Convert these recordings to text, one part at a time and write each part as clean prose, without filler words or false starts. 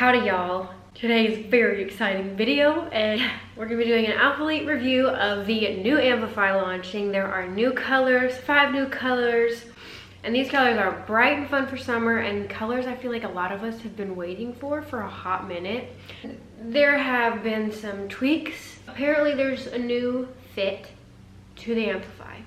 Howdy y'all. Today's very exciting video and we're gonna be doing an ALPHALETE review of the new Amplify launching. There are new colors, 5 new colors, and these colors are bright and fun for summer and colors I feel like a lot of us have been waiting for a hot minute. There have been some tweaks. Apparently there's a new fit to the Amplify.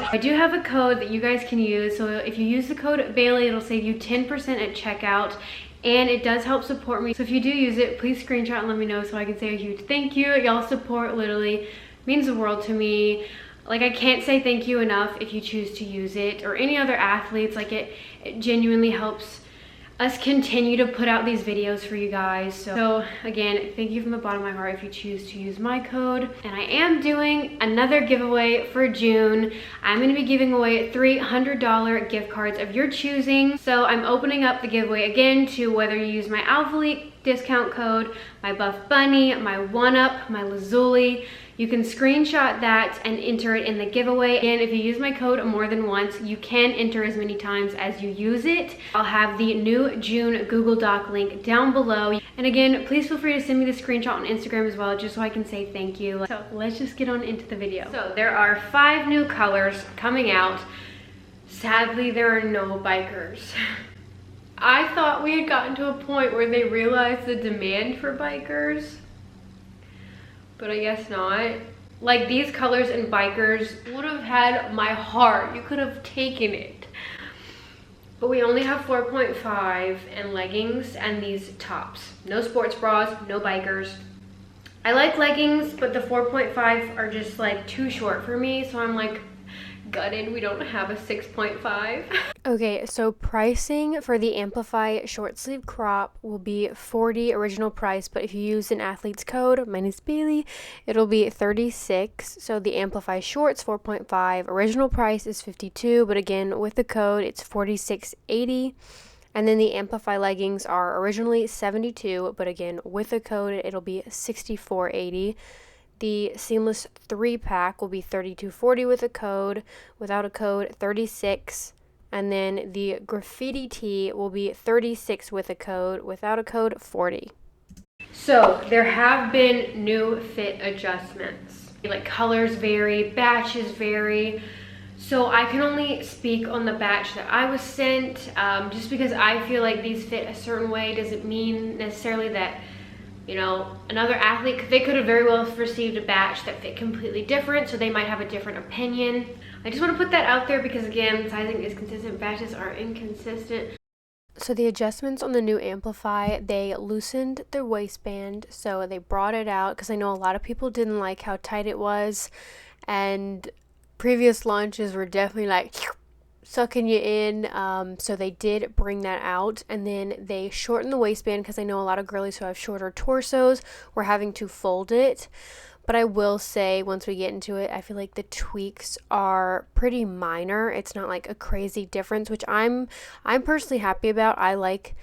I do have a code that you guys can use, so if you use the code Bailey, it'll save you 10% at checkout, and it does help support me. So if you do use it, please screenshot and let me know so I can say a huge thank you. Y'all support literally means the world to me. Like, I can't say thank you enough if you choose to use it, or any other athletes. Like, it genuinely helps us continue to put out these videos for you guys. So again, thank you from the bottom of my heart if you choose to use my code. And I am doing another giveaway for June. I'm going to be giving away $300 gift cards of your choosing. So I'm opening up the giveaway again to whether you use my ALPHALETE discount code, my Buff Bunny, my 1UP, my Lazuli. You can screenshot that and enter it in the giveaway. And if you use my code more than once, you can enter as many times as you use it. I'll have the new June Google Doc link down below. And again, please feel free to send me the screenshot on Instagram as well, just so I can say thank you. So let's just get on into the video. So there are 5 new colors coming out. Sadly, there are no bikers. I thought we had gotten to a point where they realized the demand for bikers, but I guess not. Like, these colors and bikers would have had my heart. You could have taken it. But we only have 4.5 and leggings and these tops. No sports bras, no bikers. I like leggings, but the 4.5 are just like too short for me, so I'm like gutted we don't have a 6.5. Okay, so pricing for the Amplify short sleeve crop will be $40 original price, but if you use an athlete's code, mine is Bailey, it'll be $36. So the Amplify shorts 4.5 original price is $52, but again with the code it's $46.80. And then the Amplify leggings are originally $72, but again with the code it'll be $64.80. The seamless 3-pack will be $32.40 with a code. Without a code, $36. And then the graffiti tee will be $36 with a code. Without a code, $40. So there have been new fit adjustments. Like, colors vary, batches vary. So I can only speak on the batch that I was sent. Just because I feel like these fit a certain way doesn't mean necessarily that, you know, another athlete, they could have very well received a batch that fit completely different, so they might have a different opinion. I just want to put that out there because, again, sizing is consistent, batches are inconsistent. So the adjustments on the new Amplify, they loosened the waistband, so they brought it out because I know a lot of people didn't like how tight it was, and previous launches were definitely like sucking you in, so they did bring that out. And then they shortened the waistband because I know a lot of girlies who have shorter torsos were having to fold it. But I will say, once we get into it, I feel like the tweaks are pretty minor. It's not like a crazy difference, which I'm personally happy about. I like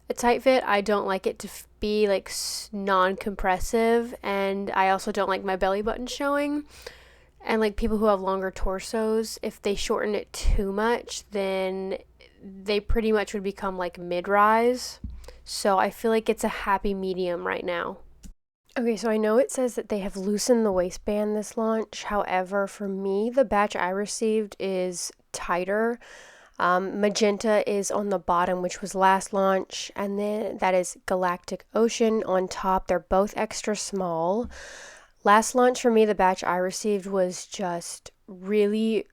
a tight fit. I don't like it to be like non-compressive, and I also don't like my belly button showing. And like people who have longer torsos, if they shorten it too much, then they pretty much would become like mid-rise. So I feel like it's a happy medium right now. Okay, so I know it says that they have loosened the waistband this launch. However, for me, the batch I received is tighter. Magenta is on the bottom, which was last launch. And then that is Galactic Ocean on top. They're both extra small. Last launch for me, the batch I received was just really,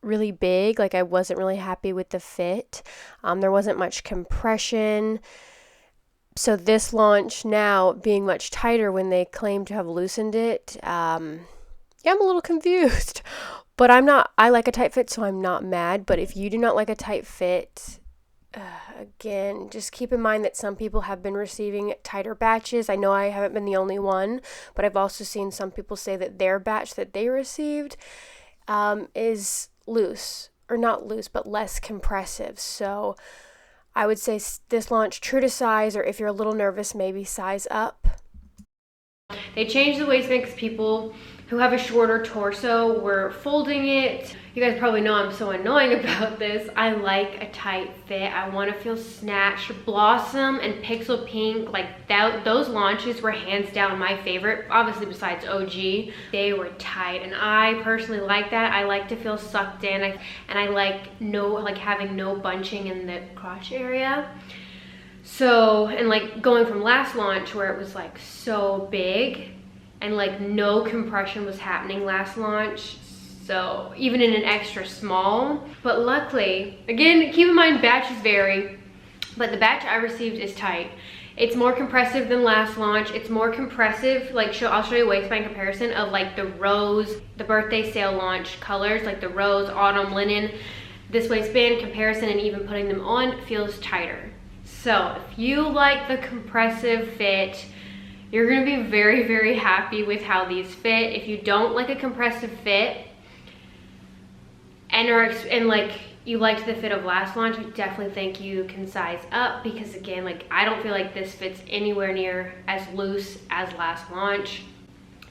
really big. Like, I wasn't really happy with the fit. There wasn't much compression. So this launch now being much tighter when they claim to have loosened it, I'm a little confused. But I like a tight fit, so I'm not mad. But if you do not like a tight fit, again, just keep in mind that some people have been receiving tighter batches. I know I haven't been the only one, but I've also seen some people say that their batch that they received is loose, or not loose, but less compressive. So I would say this launch, true to size, or if you're a little nervous, maybe size up. They changed the waistband because people who have a shorter torso, we're folding it. You guys probably know I'm so annoying about this. I like a tight fit. I want to feel snatched. Blossom and Pixel Pink, like those launches were hands down my favorite, obviously besides OG. They were tight, and I personally like that. I like to feel sucked in, and I like having no bunching in the crotch area. So, and like going from last launch where it was like so big and like no compression was happening last launch. So even in an extra small, but luckily, again, keep in mind batches vary, but the batch I received is tight. It's more compressive than last launch. It's more compressive, like I'll show you a waistband comparison of like the rose, the birthday sale launch colors, like the rose, autumn, linen. This waistband comparison and even putting them on feels tighter. So if you like the compressive fit, you're gonna be very, very happy with how these fit. If you don't like a compressive fit, and like you liked the fit of last launch, I definitely think you can size up, because again, like I don't feel like this fits anywhere near as loose as last launch.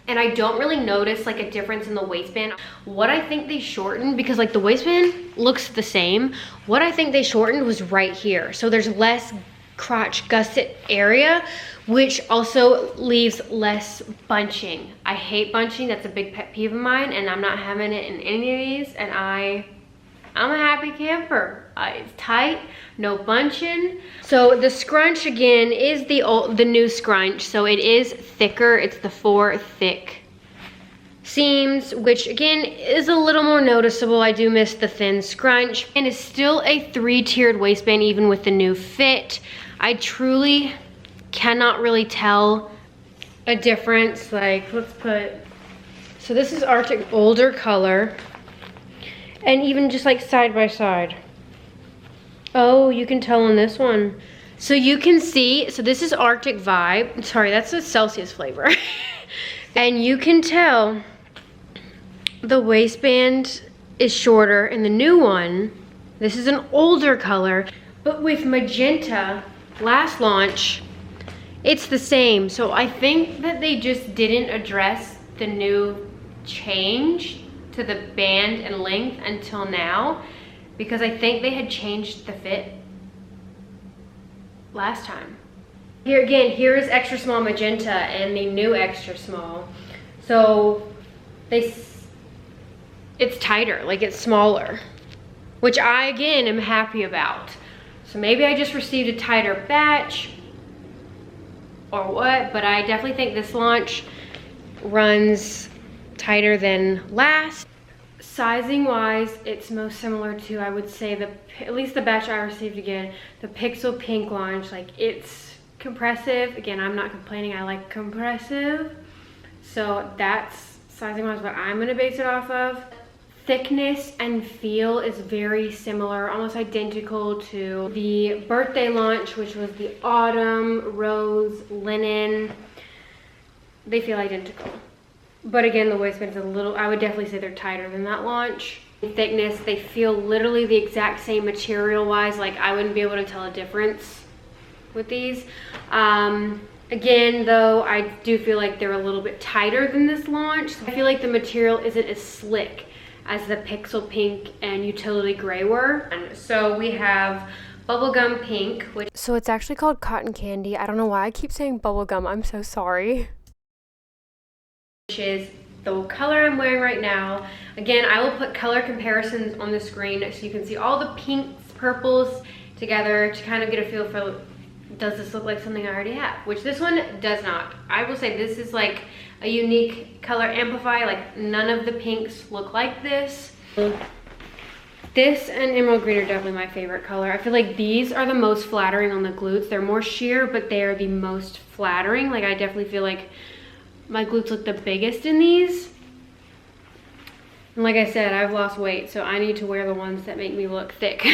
And I don't really notice like a difference in the waistband. What I think they shortened, because like the waistband looks the same, what I think they shortened was right here. So there's less crotch gusset area, which also leaves less bunching. I hate bunching, that's a big pet peeve of mine, and I'm not having it in any of these, and I'm a happy camper. It's tight, no bunching. So the scrunch again is the new scrunch, so it is thicker. It's the 4 thick seams, which again is a little more noticeable. I do miss the thin scrunch, and it's still a 3-tiered waistband even with the new fit. I truly cannot really tell a difference. Like, let's put, so this is Arctic older color, and even just like side by side. Oh, you can tell on this one. So you can see, so this is Arctic Vibe. Sorry, that's a Celsius flavor. And you can tell the waistband is shorter in the new one. This is an older color, but with magenta, last launch, it's the same. So I think that they just didn't address the new change to the band and length until now, because I think they had changed the fit last time. Here again, here is extra small magenta and the new extra small. So it's tighter, like it's smaller, which I again am happy about. So maybe I just received a tighter batch or what, but I definitely think this launch runs tighter than last. Sizing wise, it's most similar to, I would say, at least the batch I received again, the Pixel Pink launch. Like, it's compressive. Again, I'm not complaining, I like compressive. So that's sizing wise what I'm gonna base it off of. Thickness and feel is very similar, almost identical to the birthday launch, which was the autumn, rose, linen. They feel identical. But again, the waistband is a little, I would definitely say they're tighter than that launch. Thickness, they feel literally the exact same material wise. Like, I wouldn't be able to tell a difference with these. Again, though, I do feel like they're a little bit tighter than this launch. I feel like the material isn't as slick as the Pixel Pink and Utility Gray were. And so we have Bubblegum Pink, which... So it's actually called Cotton Candy. I don't know why I keep saying bubblegum. I'm so sorry. Which is the color I'm wearing right now. Again, I will put color comparisons on the screen so you can see all the pinks, purples together to kind of get a feel for, does this look like something I already have? Which this one does not. I will say this is like a unique color amplify. Like, none of the pinks look like this. This and emerald green are definitely my favorite color. I feel like these are the most flattering on the glutes. They're more sheer, but they are the most flattering. Like, I definitely feel like my glutes look the biggest in these. And like I said, I've lost weight, so I need to wear the ones that make me look thick.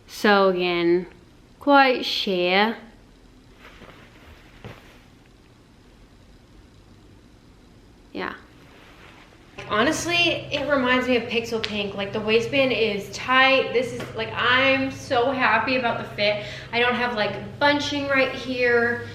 So again, quite sheer. Yeah. Honestly, it reminds me of Pixel Pink. Like, the waistband is tight. This is like, I'm so happy about the fit. I don't have like bunching right here.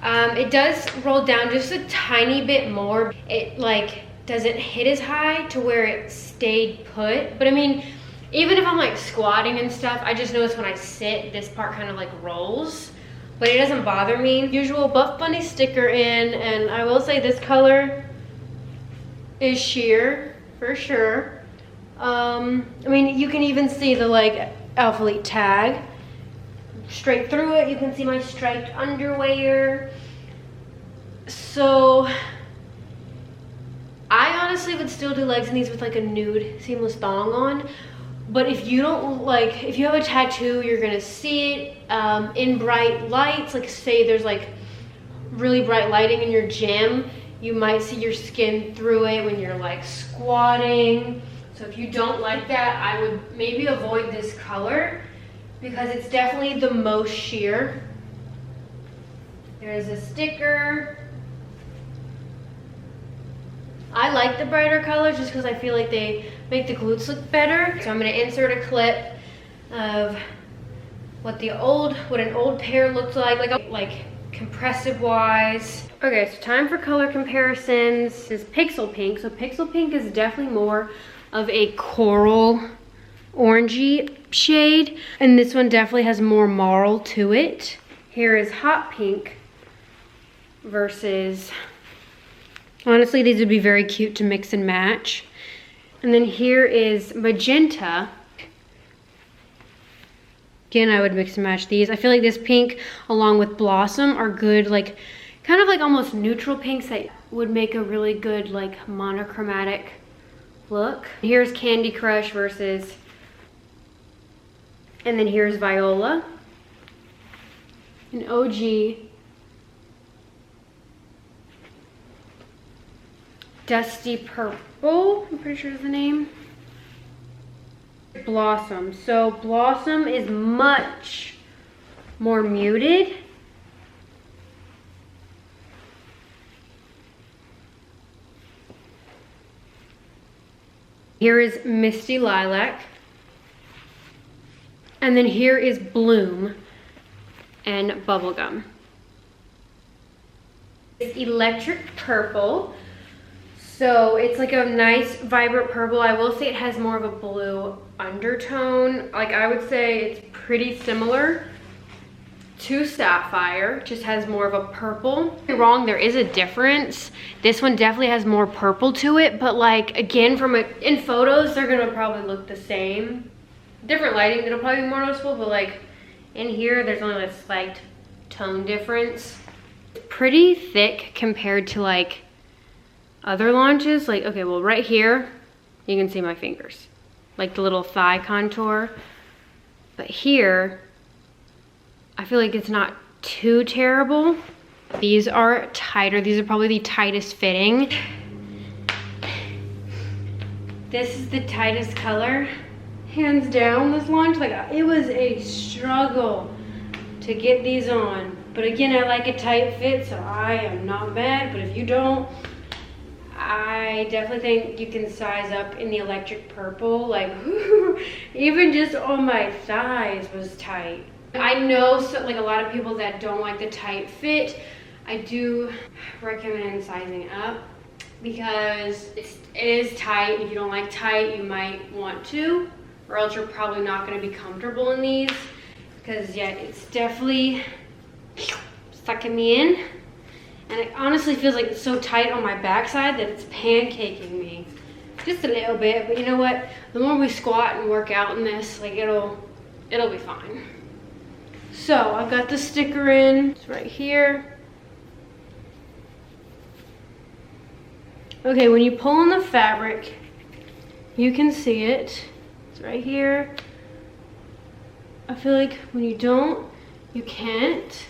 It does roll down just a tiny bit more. It like doesn't hit as high to where it stayed put. But I mean, even if I'm like squatting and stuff, I just notice when I sit, this part kind of like rolls, but it doesn't bother me. Usual Buff Bunny sticker in, and I will say this color is sheer for sure. I mean, you can even see the like ALPHALETE tag straight through it. You can see my striped underwear. So I honestly would still do legs in these with like a nude seamless thong on. But if you don't like, if you have a tattoo, you're gonna see it in bright lights. Like say there's like really bright lighting in your gym, you might see your skin through it when you're like squatting. So if you don't like that, I would maybe avoid this color because it's definitely the most sheer. There's a sticker. I like the brighter colors just because I feel like they make the glutes look better. So I'm gonna insert a clip of what an old pair looked like compressive wise. Okay, so time for color comparisons. This is Pixel Pink. So Pixel Pink is definitely more of a coral orangey shade, and this one definitely has more marl to it. Here is Hot Pink versus, honestly, these would be very cute to mix and match. And then here is Magenta. Again, I would mix and match these. I feel like this pink along with Blossom are good, like kind of like almost neutral pinks that would make a really good like monochromatic look. Here's Candy Crush versus, and then here's Viola. An OG. Dusty Purple, I'm pretty sure is the name. Blossom. So Blossom is much more muted. Here is Misty Lilac. And then here is Bloom and Bubblegum. It's Electric Purple. So it's like a nice vibrant purple. I will say it has more of a blue undertone. Like I would say it's pretty similar to Sapphire, just has more of a purple. You're wrong, there is a difference. This one definitely has more purple to it, but like again, in photos, they're gonna probably look the same. Different lighting, it'll probably be more noticeable, but like in here, there's only a slight tone difference. It's pretty thick compared to like other launches. Like, okay, well right here, you can see my fingers, like the little thigh contour. But here, I feel like it's not too terrible. These are tighter. These are probably the tightest fitting. This is the tightest color, hands down, this launch. Like it was a struggle to get these on. But again, I like a tight fit, so I am not mad. But if you don't, I definitely think you can size up in the Electric Purple. Like even just on my thighs was tight. I know like a lot of people that don't like the tight fit. I do recommend sizing up because it is tight. If you don't like tight, you might want to, or else you're probably not going to be comfortable in these, because yeah, it's definitely sucking me in. And it honestly feels like it's so tight on my backside that it's pancaking me. Just a little bit, but you know what? The more we squat and work out in this, like it'll be fine. So I've got the sticker in, it's right here. Okay, when you pull on the fabric, you can see it. It's right here. I feel like when you don't, you can't.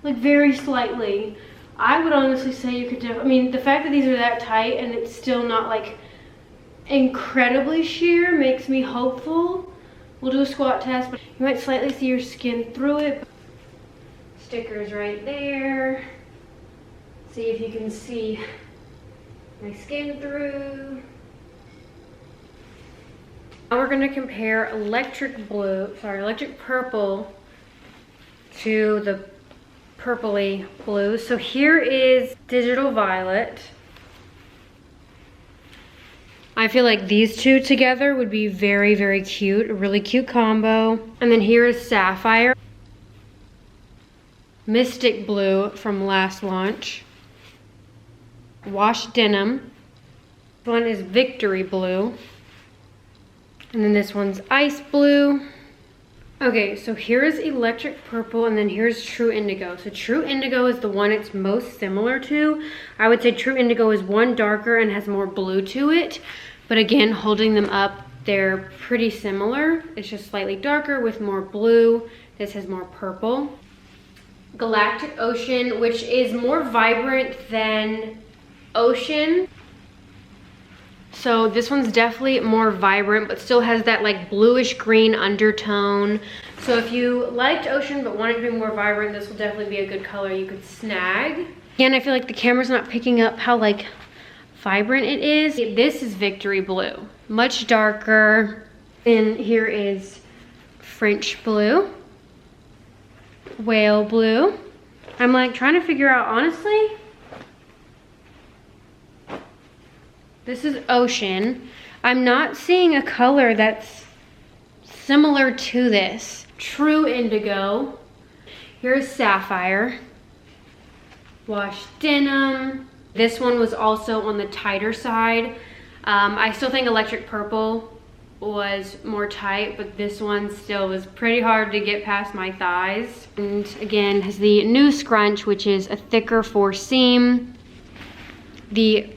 Like very slightly. I would honestly say you could I mean, the fact that these are that tight and it's still not like incredibly sheer makes me hopeful. We'll do a squat test, but you might slightly see your skin through it. Stickers right there. See if you can see my skin through. Now we're gonna compare Electric Purple to the purpley blue. So here is Digital Violet. I feel like these two together would be very, very cute. A really cute combo. And then here is Sapphire. Mystic Blue from last launch. Wash Denim. This one is Victory Blue. And then this one's Ice Blue. Okay, so here's Electric Purple, and then here's True Indigo. So True Indigo is the one it's most similar to. I would say True Indigo is one darker and has more blue to it. But again, holding them up, they're pretty similar. It's just slightly darker with more blue. This has more purple. Galactic Ocean, which is more vibrant than Ocean. So this one's definitely more vibrant, but still has that like bluish green undertone. So if you liked Ocean but wanted to be more vibrant, this will definitely be a good color you could snag. Again, I feel like the camera's not picking up how like vibrant it is. This is Victory Blue, much darker. Then here is French Blue, Whale Blue. I'm like trying to figure out, honestly, this is Ocean. I'm not seeing a color that's similar to this. True Indigo. Here's Sapphire. Wash Denim. This one was also on the tighter side. I still think Electric Purple was more tight, but this one still was pretty hard to get past my thighs. And again, has the new scrunch, which is a thicker 4 seam. The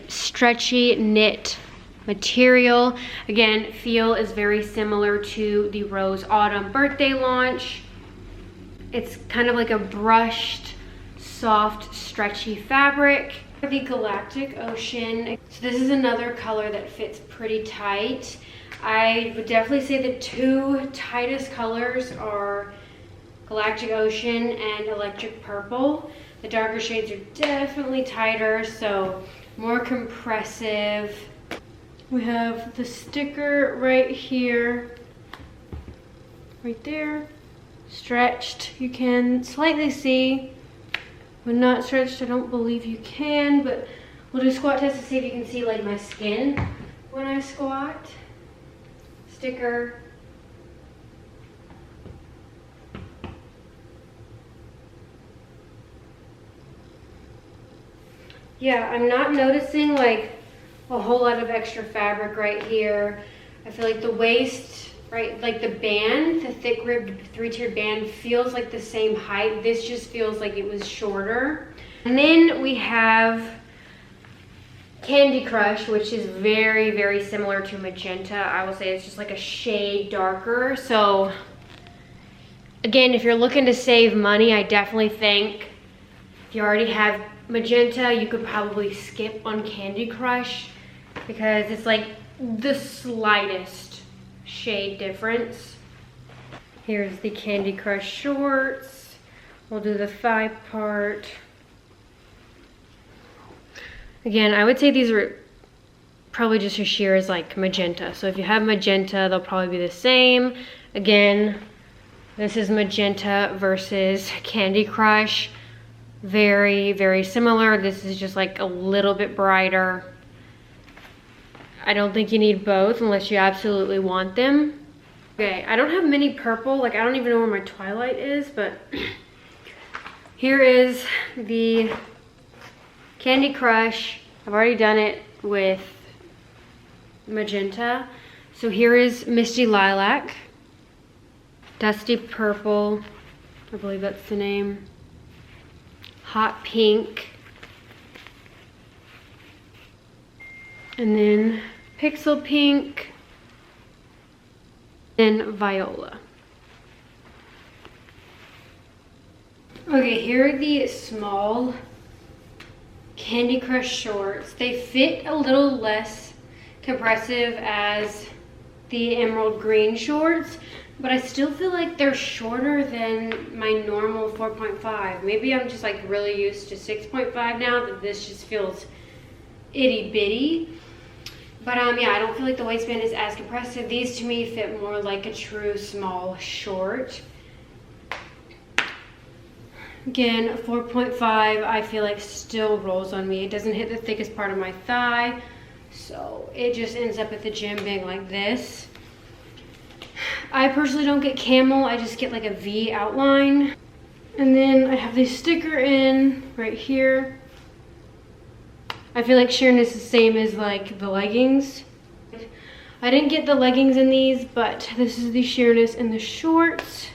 stretchy knit material. Again, feel is very similar to the Rose Autumn birthday launch. It's kind of like a brushed, soft, stretchy fabric. The Galactic Ocean. So this is another color that fits pretty tight. I would definitely say the two tightest colors are Galactic Ocean and Electric Purple. The darker shades are definitely tighter, so more compressive. We have the sticker right here, right there, stretched. You can slightly see. When not stretched, I don't believe you can, but we'll do a squat test to see if you can see like my skin when I squat. Sticker. Yeah, I'm not noticing like a whole lot of extra fabric right here. I feel like the waist, right, like the band, the thick ribbed 3-tiered band feels like the same height. This just feels like it was shorter. And then we have Candy Crush, which is very, very similar to Magenta. I will say it's just like a shade darker. So again, if you're looking to save money, I definitely think if you already have Magenta, you could probably skip on Candy Crush because it's like the slightest shade difference. Here's the Candy Crush shorts. We'll do the thigh part. Again, I would say these are probably just as sheer as like Magenta. So if you have Magenta, they'll probably be the same. Again, this is Magenta versus Candy Crush. Very, very similar. This is just like a little bit brighter. I don't think you need both unless you absolutely want them. Okay, I don't have many purple. Like, I don't even know where my Twilight is, but here is the Candy Crush. I've already done it with Magenta. So here is Misty Lilac, Dusty Purple, I believe that's the name, Hot Pink, and then Pixel Pink, and Viola. Okay, here are the small Candy Crush shorts. They fit a little less compressive as the emerald green shorts, but I still feel like they're shorter than my normal 4.5. Maybe I'm just like really used to 6.5 now that this just feels itty bitty. But yeah, I don't feel like the waistband is as compressive. These to me fit more like a true small short. Again, 4.5, I feel like still rolls on me. It doesn't hit the thickest part of my thigh, so it just ends up at the gym being like this. I personally don't get camel, I just get like a V outline. And then I have this sticker in right here. I feel like sheerness is the same as like the leggings. I didn't get the leggings in these, but this is the sheerness in the shorts.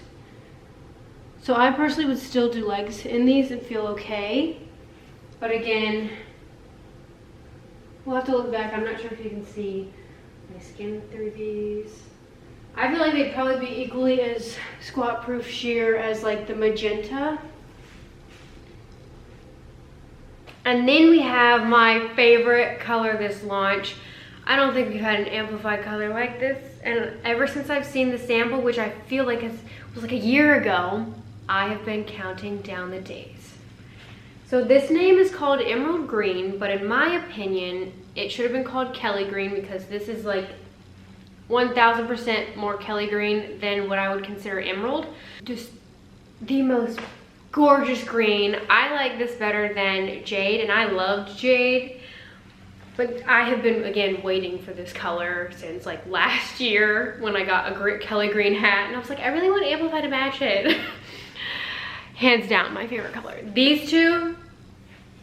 So I personally would still do legs in these and feel okay. But again, we'll have to look back. I'm not sure if you can see my skin through these. I feel like they'd probably be equally as squat proof sheer as like the magenta. And then we have my favorite color this launch. I don't think we've had an Amplify color like this. And ever since I've seen the sample, which I feel like was like a year ago, I have been counting down the days. So this name is called Emerald Green, but in my opinion, it should have been called Kelly Green because this is like 1000% more Kelly Green than what I would consider emerald. Just the most gorgeous green. I like this better than jade, and I loved jade. But I have been, again, waiting for this color since like last year when I got a Kelly Green hat. And I was like, I really want Amplify to match it. Hands down, my favorite color. These two,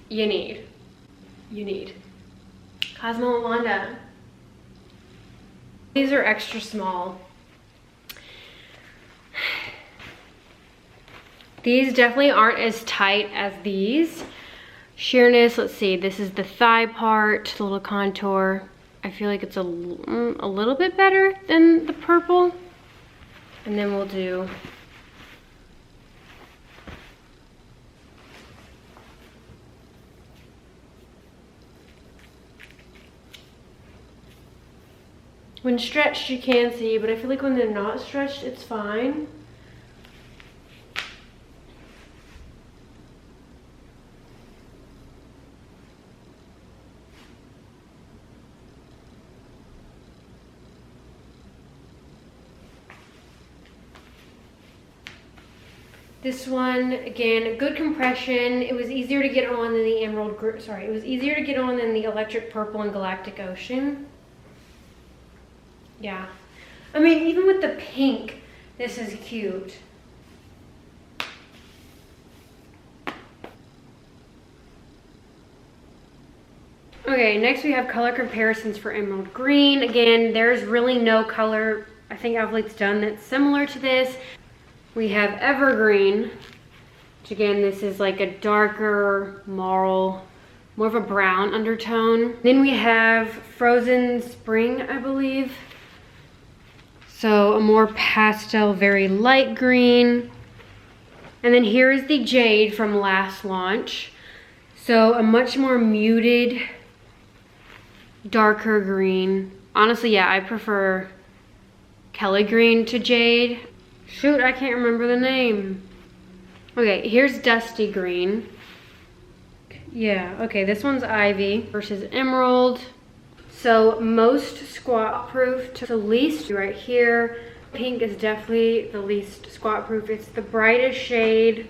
you need. Cosmo and Wanda. These are extra small. These definitely aren't as tight as these. Sheerness, let's see, this is the thigh part, the little contour. I feel like it's a little bit better than the purple. And then we'll do when stretched you can see, but I feel like when they're not stretched, it's fine. This one, again, good compression. It was easier to get on than the it was easier to get on than the Electric Purple and Galactic Ocean. Yeah. I mean, even with the pink, this is cute. Okay, next we have color comparisons for Emerald Green. Again, there's really no color I think ALPHALETE's done that's similar to this. We have Evergreen, which again, this is like a darker marl, more of a brown undertone. Then we have Frozen Spring, I believe. So a more pastel, very light green. And then here is the Jade from last launch. So a much more muted, darker green. Honestly, yeah, I prefer Kelly Green to Jade. Shoot, I can't remember the name. Okay, here's Dusty Green. Yeah, okay, this one's Ivy versus Emerald. So most squat proof to the least right here. Pink is definitely the least squat proof. It's the brightest shade.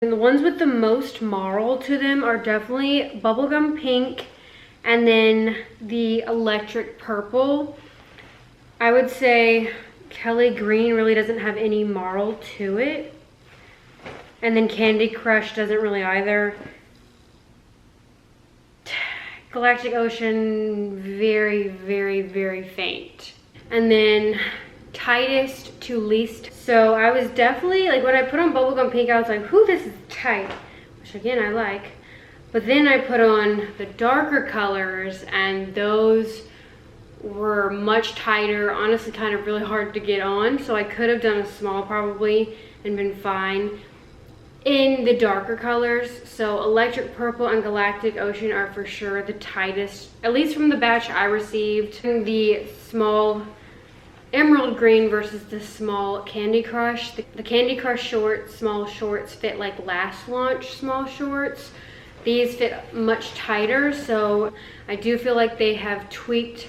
And the ones with the most marl to them are definitely Bubblegum Pink and then the Electric Purple. I would say Kelly Green really doesn't have any marl to it. And then Candy Crush doesn't really either. Galactic Ocean, very, very, very faint. And then tightest to least. So I was definitely, like when I put on Bubblegum Pink, I was like, whew, this is tight, which again, I like. But then I put on the darker colors and those were much tighter, honestly kind of really hard to get on. So I could have done a small probably and been fine in the darker colors. So Electric Purple and Galactic Ocean are for sure the tightest, at least from the batch I received. The small emerald green versus the small Candy Crush. The Candy Crush shorts, small shorts fit like last launch small shorts. These fit much tighter, so I do feel like they have tweaked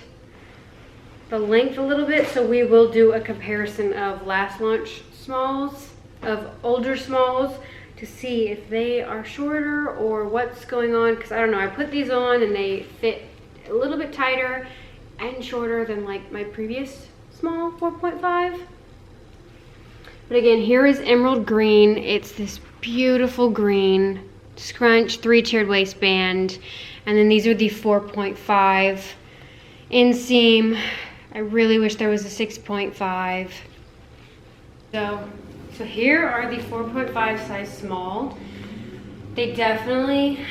the length a little bit. So we will do a comparison of last launch smalls, of older smalls, to see if they are shorter or what's going on, because I don't know, I put these on and they fit a little bit tighter and shorter than like my previous small 4.5. But again, here is emerald green. It's this beautiful green, scrunch, 3-tiered waistband, and then these are the 4.5 inseam. I really wish there was a 6.5. So here are the 4.5 size small. They definitely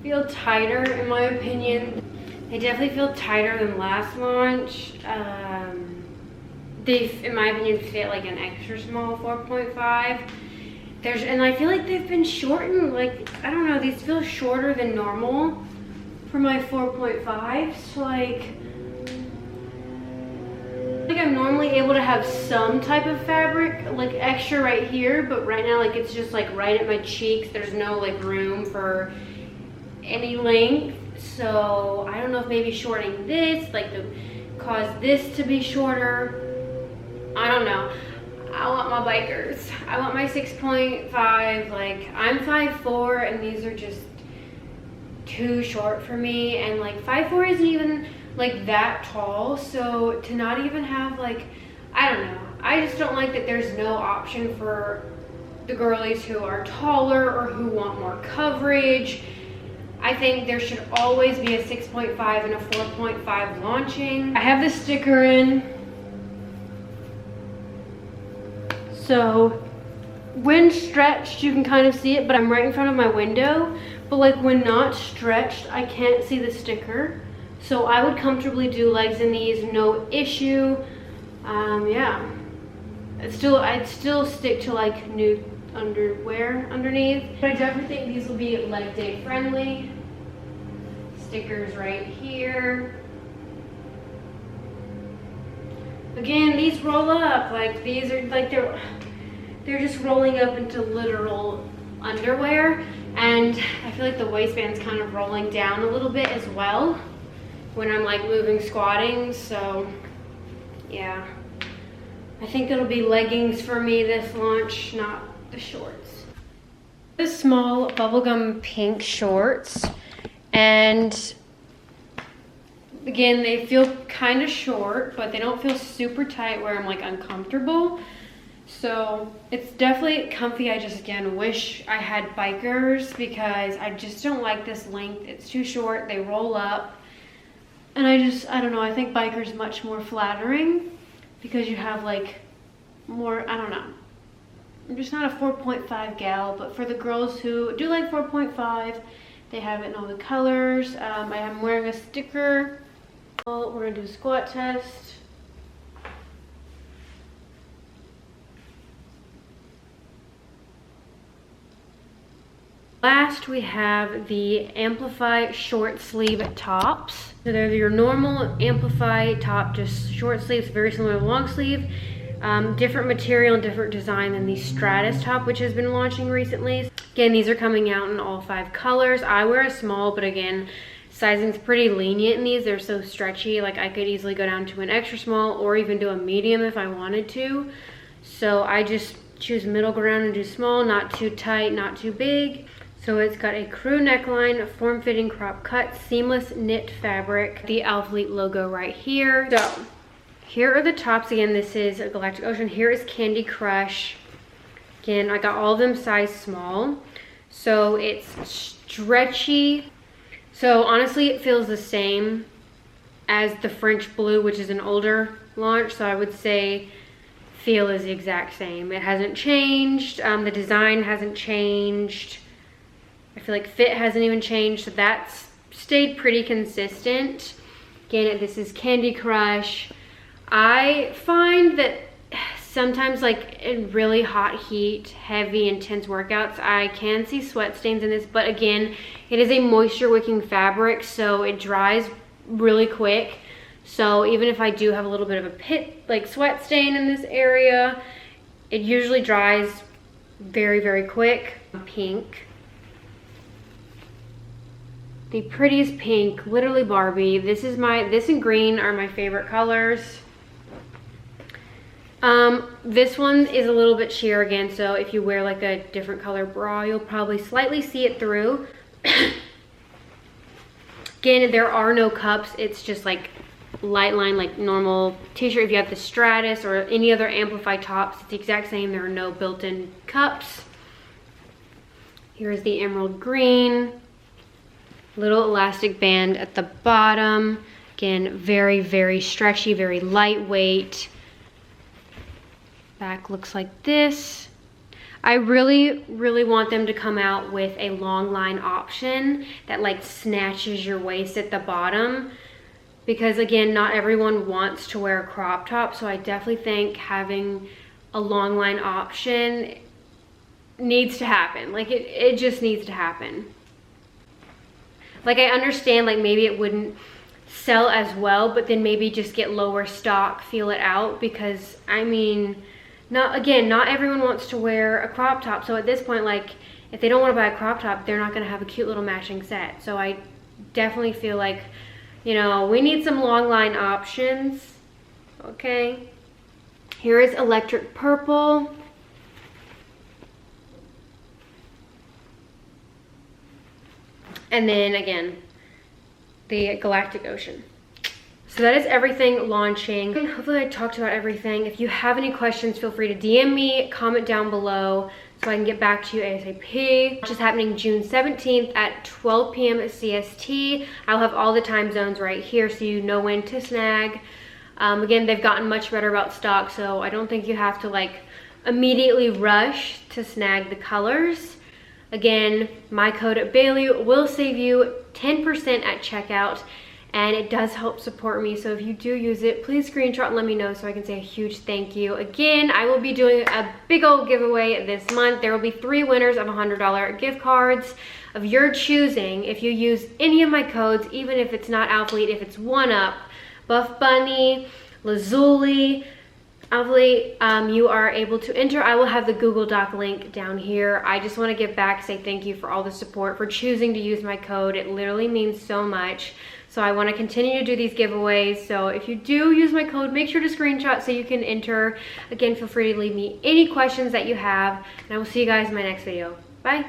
feel tighter, in my opinion. They definitely feel tighter than last launch. They, in my opinion, fit like an extra small 4.5. And I feel like they've been shortened. Like, I don't know, these feel shorter than normal for my 4.5s. So like I'm normally able to have some type of fabric like extra right here, but right now like it's just like right at my cheeks. There's no like room for any length. So I don't know if maybe shortening this like to cause this to be shorter. I don't know. I want my bikers. I want my 6.5. Like, I'm 5'4", and these are just too short for me. And like 5'4" isn't even like that tall. So to not even have like, I don't know. I just don't like that there's no option for the girlies who are taller or who want more coverage. I think there should always be a 6.5 and a 4.5 launching. I have the sticker in. So when stretched, you can kind of see it, but I'm right in front of my window. But like when not stretched, I can't see the sticker. So I would comfortably do legs in these, no issue. Yeah. I'd still stick to like nude underwear underneath. But I definitely think these will be leg day friendly. Stickers right here. Again, these roll up, like these are like they're just rolling up into literal underwear, and I feel like the waistband's kind of rolling down a little bit as well when I'm like moving squatting. So yeah, I think it'll be leggings for me this launch, not the shorts. The small bubblegum pink shorts, and again, they feel kind of short, but they don't feel super tight where I'm like uncomfortable. So it's definitely comfy. I just, again, wish I had bikers because I just don't like this length. It's too short. They roll up. And I don't know. I think bikers much more flattering because you have like more, I don't know. I'm just not a 4.5 gal, but for the girls who do like 4.5, they have it in all the colors. I am wearing a sticker. We're gonna do a squat test. Last, we have the Amplify short sleeve tops. So they're your normal Amplify top, just short sleeves, very similar to long sleeve. Different material and different design than the Stratus top, which has been launching recently. Again, these are coming out in all 5 colors. I wear a small, but again, sizing's pretty lenient in these. They're so stretchy, like I could easily go down to an extra small or even do a medium if I wanted to. So I just choose middle ground and do small, not too tight, not too big. So it's got a crew neckline, a form-fitting crop cut, seamless knit fabric, the ALPHALETE logo right here. So here are the tops. Again, this is a Galactic Ocean. Here is Candy Crush. Again, I got all of them size small. So it's stretchy. So honestly, it feels the same as the French Blue, which is an older launch. So I would say feel is the exact same. It hasn't changed. The design hasn't changed. I feel like fit hasn't even changed. So that's stayed pretty consistent. Again, this is Candy Crush. I find that sometimes like in really hot heat, heavy, intense workouts, I can see sweat stains in this, but again, it is a moisture wicking fabric, so it dries really quick. So even if I do have a little bit of a pit, like sweat stain in this area, it usually dries very, very quick. Pink. The prettiest pink, literally Barbie. This and green are my favorite colors. This one is a little bit sheer again, so if you wear like a different color bra, you'll probably slightly see it through. Again, there are no cups. It's just like light line, like normal t-shirt. If you have the Stratus or any other Amplify tops, it's the exact same. There are no built-in cups. Here's the emerald green. Little elastic band at the bottom. Again, very, very stretchy, very lightweight. Back looks like this. I really, really want them to come out with a long line option that like snatches your waist at the bottom, because again, not everyone wants to wear a crop top. So I definitely think having a long line option needs to happen. Like it just needs to happen. Like I understand like maybe it wouldn't sell as well, but then maybe just get lower stock, feel it out, because I mean, not everyone wants to wear a crop top. So at this point, like if they don't want to buy a crop top, they're not going to have a cute little matching set. So I definitely feel like, you know, we need some long line options. Okay, here is electric purple. And then again, the galactic ocean. So that is everything launching. Hopefully I talked about everything. If you have any questions, feel free to DM me, comment down below so I can get back to you ASAP. Which is happening June 17th at 12 p.m. CST. I'll have all the time zones right here so you know when to snag. Again, they've gotten much better about stock, so I don't think you have to like immediately rush to snag the colors. Again, my code at Bailey will save you 10% at checkout, and it does help support me. So if you do use it, please screenshot and let me know so I can say a huge thank you. Again, I will be doing a big old giveaway this month. There will be 3 winners of $100 gift cards of your choosing if you use any of my codes, even if it's not ALPHALETE, if it's 1UP, Buff Bunny, Lazuli, ALPHALETE, you are able to enter. I will have the Google Doc link down here. I just want to give back, say thank you for all the support, for choosing to use my code. It literally means so much. So I want to continue to do these giveaways. So if you do use my code, make sure to screenshot so you can enter. Again, feel free to leave me any questions that you have, and I will see you guys in my next video. Bye.